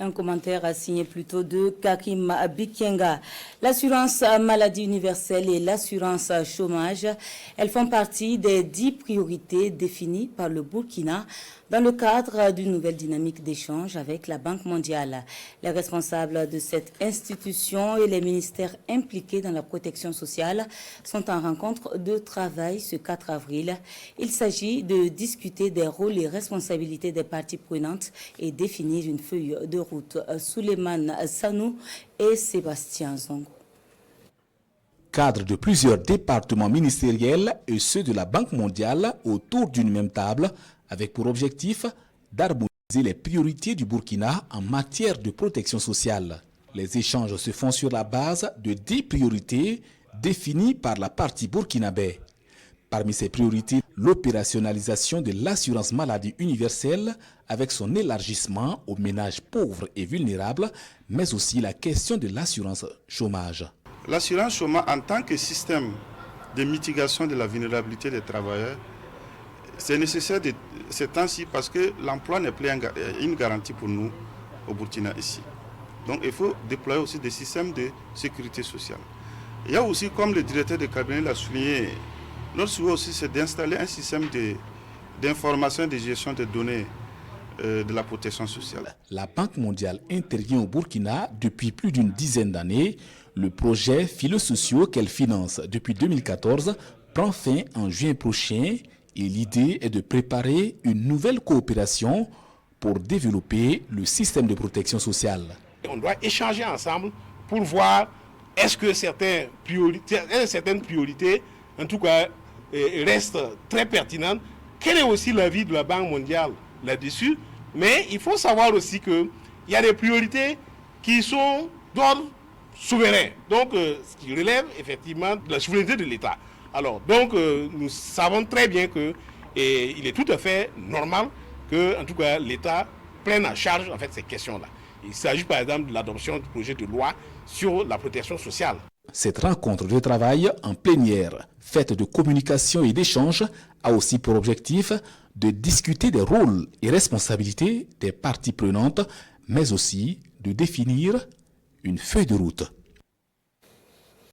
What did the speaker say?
Un commentaire signé plutôt de Kakim Bikenga. L'assurance maladie universelle et l'assurance chômage, elles font partie des 10 priorités définies par le Burkina dans le cadre d'une nouvelle dynamique d'échange avec la Banque mondiale. Les responsables de cette institution et les ministères impliqués dans la protection sociale sont en rencontre de travail ce 4 avril. Il s'agit de discuter des rôles et responsabilités des parties prenantes et définir une feuille de route. Souleymane Sanou et Sébastien Zongo. Cadre de plusieurs départements ministériels et ceux de la Banque mondiale autour d'une même table, avec pour objectif d'harmoniser les priorités du Burkina en matière de protection sociale. Les échanges se font sur la base de 10 priorités définies par la partie burkinabé. Parmi ces priorités, l'opérationnalisation de l'assurance maladie universelle avec son élargissement aux ménages pauvres et vulnérables, mais aussi la question de l'assurance chômage. L'assurance chômage en tant que système de mitigation de la vulnérabilité des travailleurs, c'est nécessaire de ces temps-ci parce que l'emploi n'est plus une garantie pour nous au Burkina ici. Donc il faut déployer aussi des systèmes de sécurité sociale. Il y a aussi, comme le directeur de cabinet l'a souligné, notre souhait aussi c'est d'installer un système d'information et de gestion des données de la protection sociale. La Banque mondiale intervient au Burkina depuis plus d'une dizaine d'années. Le projet Philo-Sociaux qu'elle finance depuis 2014 prend fin en juin prochain et l'idée est de préparer une nouvelle coopération pour développer le système de protection sociale. On doit échanger ensemble pour voir est-ce que certaines priorités, en tout cas, restent très pertinentes. Quel est aussi l'avis de la Banque mondiale là-dessus? Mais il faut savoir aussi qu'il y a des priorités qui sont d'ordre souverain, donc ce qui relève effectivement de la souveraineté de l'État. Alors, donc, nous savons très bien qu'il est tout à fait normal que, en tout cas, l'État prenne en charge en fait ces questions-là. Il s'agit par exemple de l'adoption du projet de loi sur la protection sociale. Cette rencontre de travail en plénière, faite de communication et d'échange, a aussi pour objectif de discuter des rôles et responsabilités des parties prenantes, mais aussi de définir une feuille de route.